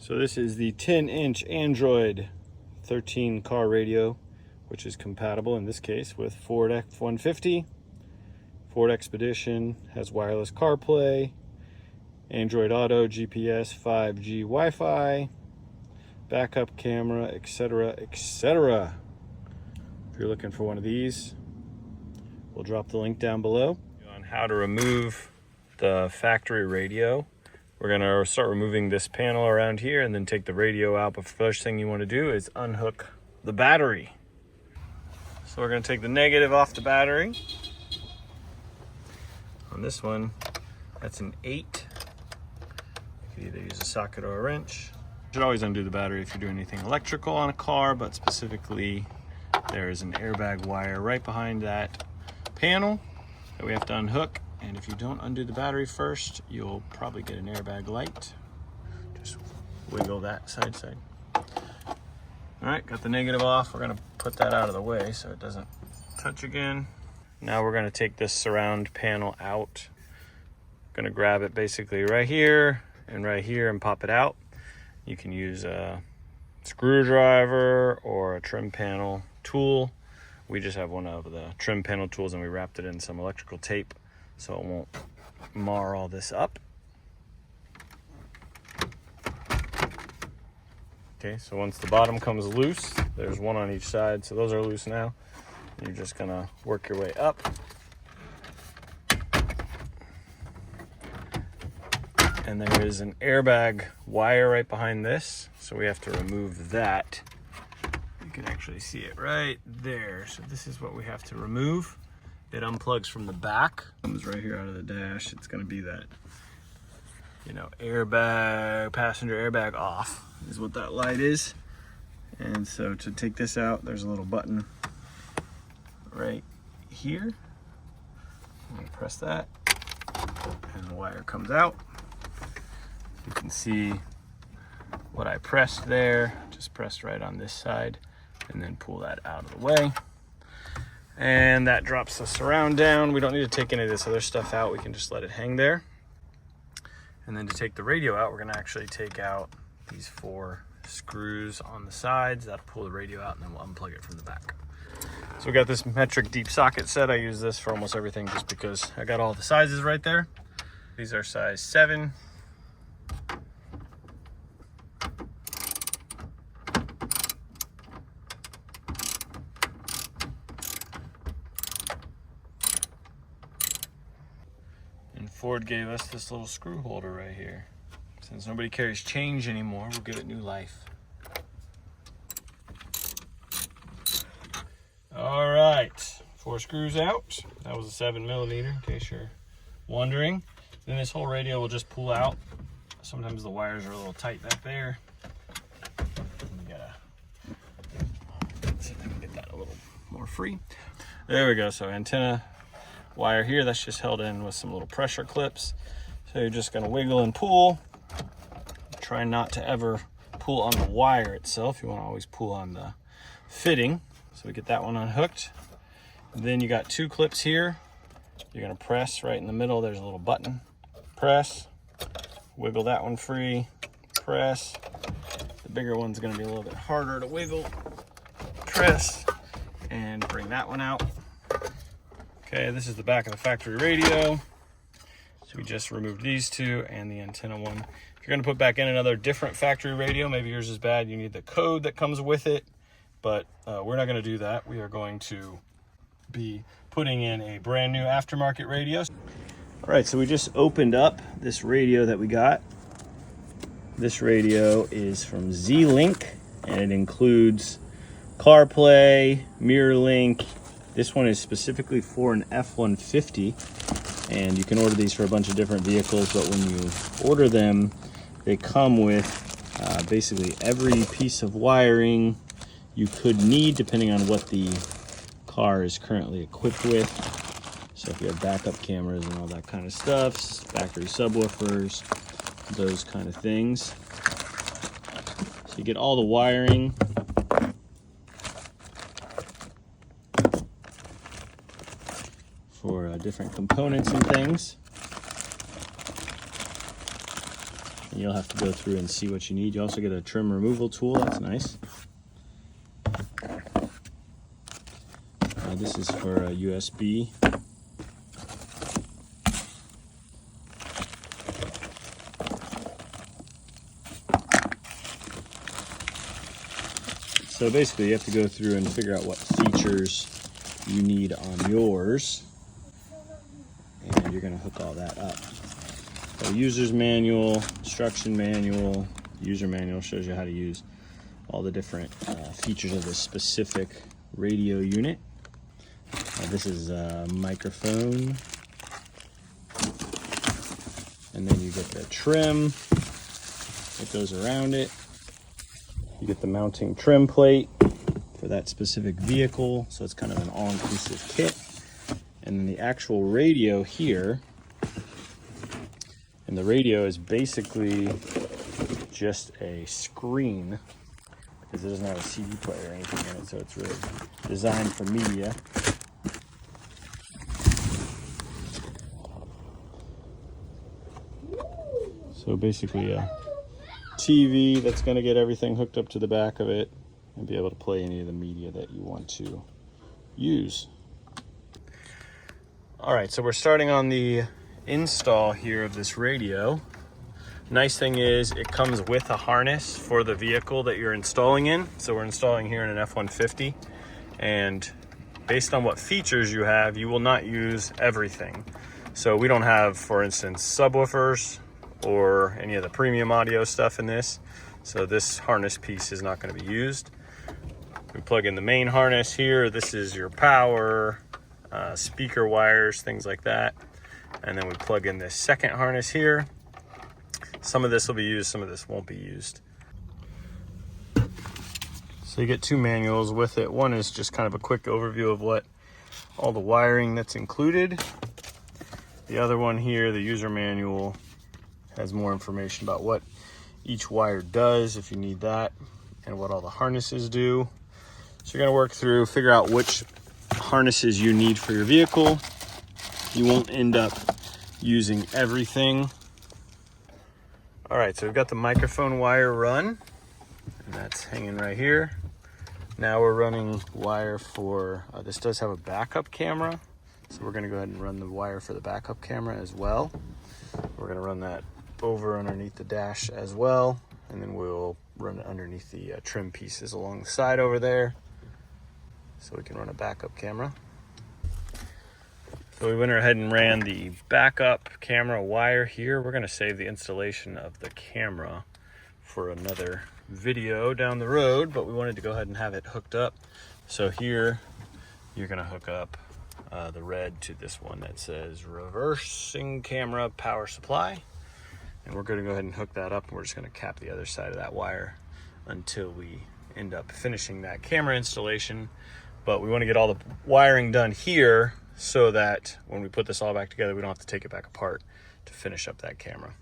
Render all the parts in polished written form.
So this is the 10-inch Android 13 car radio, which is compatible in this case with Ford F-150, Ford Expedition, has wireless CarPlay, Android Auto, GPS, 5G Wi-Fi, backup camera, etc., etc. If you're looking for one of these, we'll drop the link down below on how to remove the factory radio. We're gonna start removing this panel around here and then take the radio out. But the first thing you want to do is unhook the battery. So we're gonna take the negative off the battery. On this one, that's an 8. You can either use a socket or a wrench. You should always undo the battery if you're doing anything electrical on a car, but specifically there is an airbag wire right behind that panel that we have to unhook. And if you don't undo the battery first, you'll probably get an airbag light. Just wiggle that side. All right, got the negative off. We're gonna put that out of the way so it doesn't touch again. Now we're gonna take this surround panel out. Gonna grab it basically right here and pop it out. You can use a screwdriver or a trim panel tool. We just have one of the trim panel tools and we wrapped it in some electrical tape so it won't mar all this up. Okay, so once the bottom comes loose, there's one on each side, so those are loose now. You're just gonna work your way up. And there is an airbag wire right behind this, so we have to remove that. You can actually see it right there. So this is what we have to remove. It unplugs from the back. Comes right here out of the dash. It's gonna be that, airbag, passenger airbag off is what that light is. And so to take this out, there's a little button right here. I'm gonna press that and the wire comes out. You can see what I pressed there, just pressed right on this side and then pull that out of the way. And that drops the surround down. We don't need to take any of this other stuff out. We can just let it hang there. And then to take the radio out, we're gonna actually take out these 4 screws on the sides. That'll pull the radio out and then we'll unplug it from the back. So we got this metric deep socket set. I use this for almost everything just because I got all the sizes right there. These are size 7. And Ford gave us this little screw holder right here. Since nobody carries change anymore, we'll give it new life. All right, 4 screws out. That was a 7mm, in case you're wondering. Then this whole radio will just pull out. Sometimes the wires are a little tight back there. You gotta, let's see if I can get that a little more free. There we go, so antenna wire here, that's just held in with some little pressure clips. So you're just gonna wiggle and pull. Try not to ever pull on the wire itself. You wanna always pull on the fitting. So we get that one unhooked. Then you got 2 clips here. You're gonna press right in the middle. There's a little button. Press, wiggle that one free, press. The bigger one's gonna be a little bit harder to wiggle. Press, and bring that one out. Okay, this is the back of the factory radio. So we just removed these 2 and the antenna one. If you're gonna put back in another different factory radio, maybe yours is bad, you need the code that comes with it, but we're not gonna do that. We are going to be putting in a brand new aftermarket radio. All right, so we just opened up this radio that we got. This radio is from Z-Link and it includes CarPlay, MirrorLink. This one is specifically for an F-150 and you can order these for a bunch of different vehicles, but when you order them, they come with basically every piece of wiring you could need depending on what the car is currently equipped with. So if you have backup cameras and all that kind of stuff, factory subwoofers, those kind of things. So you get all the wiring. For different components and things. and you'll have to go through and see what you need. You also get a trim removal tool. That's nice. This is for a USB. So basically you have to go through and figure out what features you need on yours, and you're going to hook all that up. So user's manual, instruction manual, user manual shows you how to use all the different features of this specific radio unit. This is a microphone, and then you get the trim that goes around it. You get the mounting trim plate for that specific vehicle, so it's kind of an all-inclusive kit. And then the actual radio here, and the radio is basically just a screen because it doesn't have a CD player or anything in it, so it's really designed for media. So basically a TV that's going to get everything hooked up to the back of it and be able to play any of the media that you want to use. All right, so we're starting on the install here of this radio. Nice thing is it comes with a harness for the vehicle that you're installing in. So we're installing here in an F-150, and based on what features you have, you will not use everything. So we don't have, for instance, subwoofers or any of the premium audio stuff in this. So this harness piece is not going to be used. We plug in the main harness here. This is your power, speaker wires, things like that. And then we plug in this second harness here. Some of this will be used, some of this won't be used. So you get two manuals with it. One is just kind of a quick overview of what all the wiring that's included. The other one here, the user manual, has more information about what each wire does if you need that, and what all the harnesses do. So you're going to work through, figure out which harnesses you need for your vehicle. You won't end up using everything. All right, so we've got the microphone wire run, and that's hanging right here. Now we're running wire for, this does have a backup camera, so we're going to go ahead and run the wire for the backup camera as well. We're going to run that over underneath the dash as well, and then we'll run it underneath the trim pieces along the side over there, so we can run a backup camera. So we went ahead and ran the backup camera wire here. We're going to save the installation of the camera for another video down the road, but we wanted to go ahead and have it hooked up. So here you're going to hook up the red to this one that says reversing camera power supply. And we're going to go ahead and hook that up, and we're just going to cap the other side of that wire until we end up finishing that camera installation. But we want to get all the wiring done here so that when we put this all back together, we don't have to take it back apart to finish up that camera.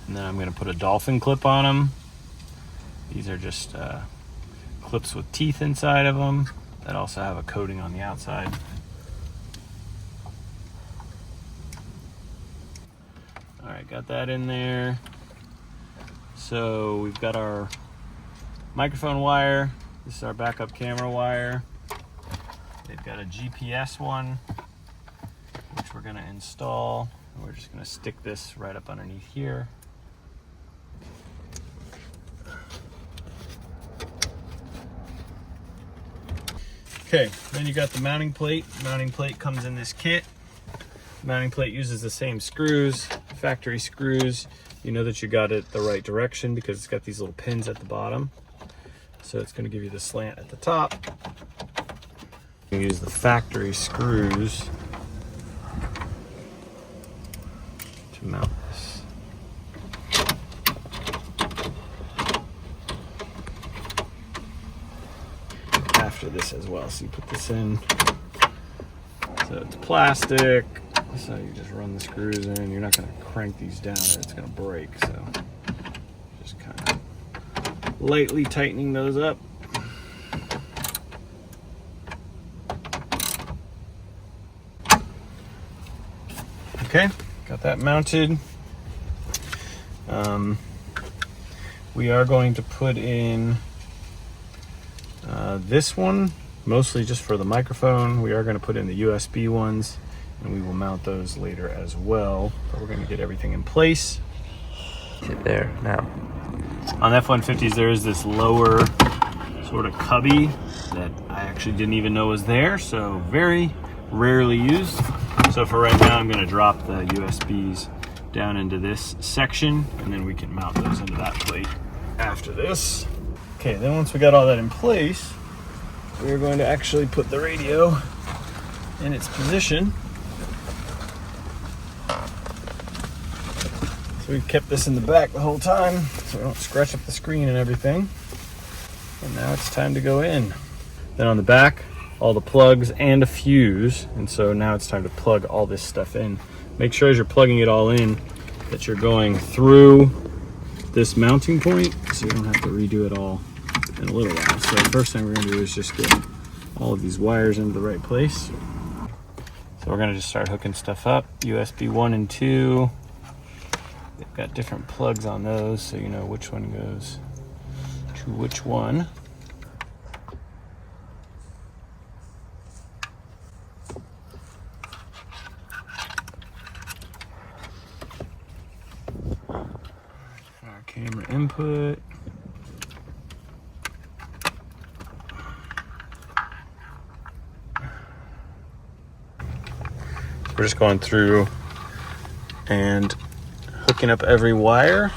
And then I'm going to put a dolphin clip on them. These are just clips with teeth inside of them that also have a coating on the outside. All right, got that in there. So we've got our microphone wire. This is our backup camera wire. They've got a GPS one, which we're going to install. We're just going to stick this right up underneath here. Okay, then you got the mounting plate. Mounting plate comes in this kit. Mounting plate uses the same screws, factory screws. You know that you got it the right direction because it's got these little pins at the bottom. So it's going to give you the slant at the top. You use the factory screws to mount this. After this as well, so you put this in. So it's plastic. So you just run the screws in. You're not going to crank these down or it's going to break. So just kind of lightly tightening those up. Okay, got that mounted. We are going to put in this one, mostly just for the microphone. We are going to put in the USB ones, and we will mount those later as well. But we're going to get everything in place. There, now. On F-150s, there is this lower sort of cubby that I actually didn't even know was there, so very rarely used. So for right now, I'm going to drop the USBs down into this section, and then we can mount those into that plate after this. Okay, then once we got all that in place, we're going to actually put the radio in its position. So we kept this in the back the whole time so we don't scratch up the screen and everything. And now it's time to go in. Then on the back, all the plugs and a fuse. And so now it's time to plug all this stuff in. Make sure as you're plugging it all in that you're going through this mounting point so you don't have to redo it all in a little while. So the first thing we're going to do is just get all of these wires into the right place. So we're going to just start hooking stuff up. USB 1 and 2. They've got different plugs on those so you know which one goes to which one. Our camera input. We're just going through and hooking up every wire.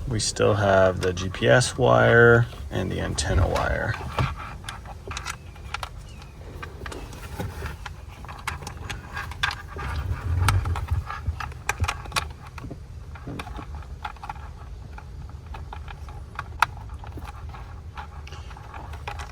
We still have the GPS wire and the antenna wire.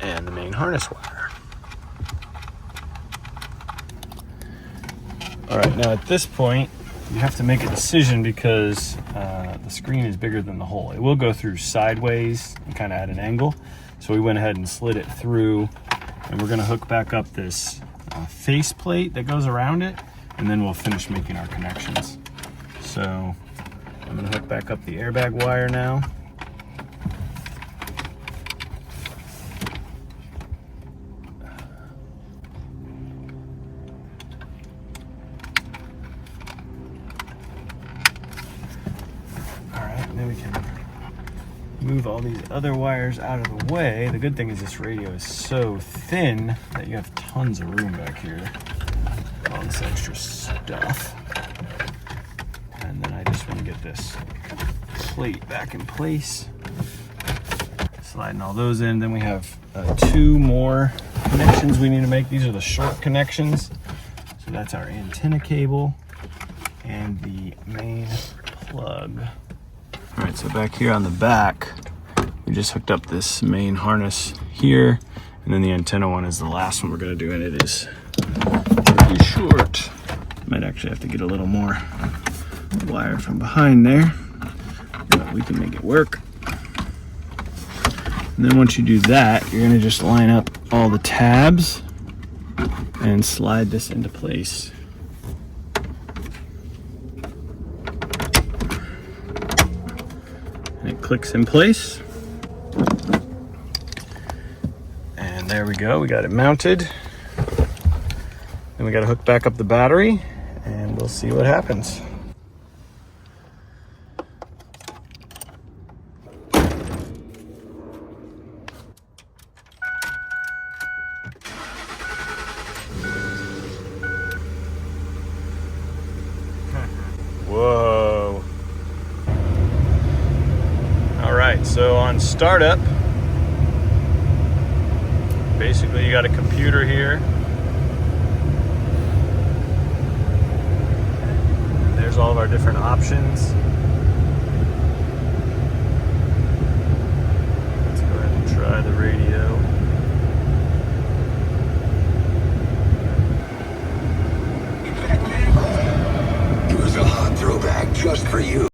And the main harness wire. All right, now at this point, you have to make a decision because the screen is bigger than the hole. It will go through sideways and kind of at an angle. So we went ahead and slid it through, and we're gonna hook back up this face plate that goes around it, and then we'll finish making our connections. So I'm gonna hook back up the airbag wire now. Then we can move all these other wires out of the way. The good thing is this radio is so thin that you have tons of room back here. All this extra stuff. And then I just want to get this plate back in place. Sliding all those in. Then we have 2 more connections we need to make. These are the short connections. So that's our antenna cable and the main plug. All right, so back here on the back, we just hooked up this main harness here, and then the antenna one is the last one we're gonna do, and it is pretty short. Might actually have to get a little more wire from behind there, but we can make it work. And then once you do that, you're gonna just line up all the tabs and slide this into place. It clicks in place. And there we go, we got it mounted. Then we got to hook back up the battery and we'll see what happens. Whoa. All right, so on startup, basically you got a computer here. And there's all of our different options. Let's go ahead and try the radio. It was a hot throwback just for you.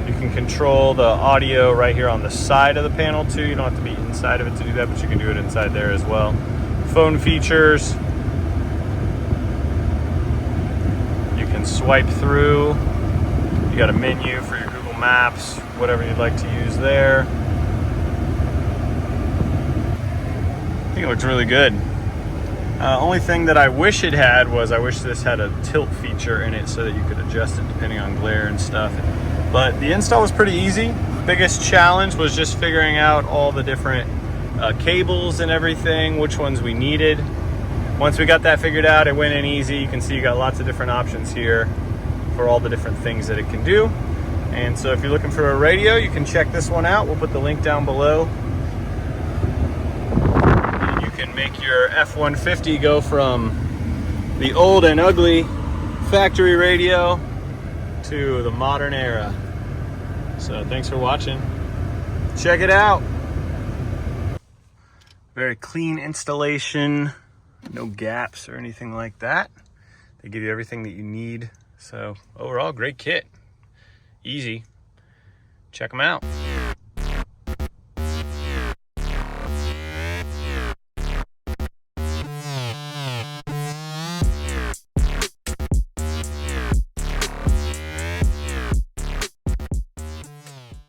You can control the audio right here on the side of the panel too. You don't have to be inside of it to do that, but you can do it inside there as well. Phone features. You can swipe through. You got a menu for your Google Maps, whatever you'd like to use there. I think it looks really good. Only thing that I wish it had was I wish this had a tilt feature in it so that you could adjust it depending on glare and stuff. But the install was pretty easy. Biggest challenge was just figuring out all the different cables and everything, which ones we needed. Once we got that figured out, it went in easy. You can see you got lots of different options here for all the different things that it can do. And so if you're looking for a radio, you can check this one out. We'll put the link down below. Make your F-150 go from the old and ugly factory radio to the modern era. So thanks for watching. Check it out. Very clean installation, no gaps or anything like that. They give you everything that you need. So overall, great kit. Easy. Check them out.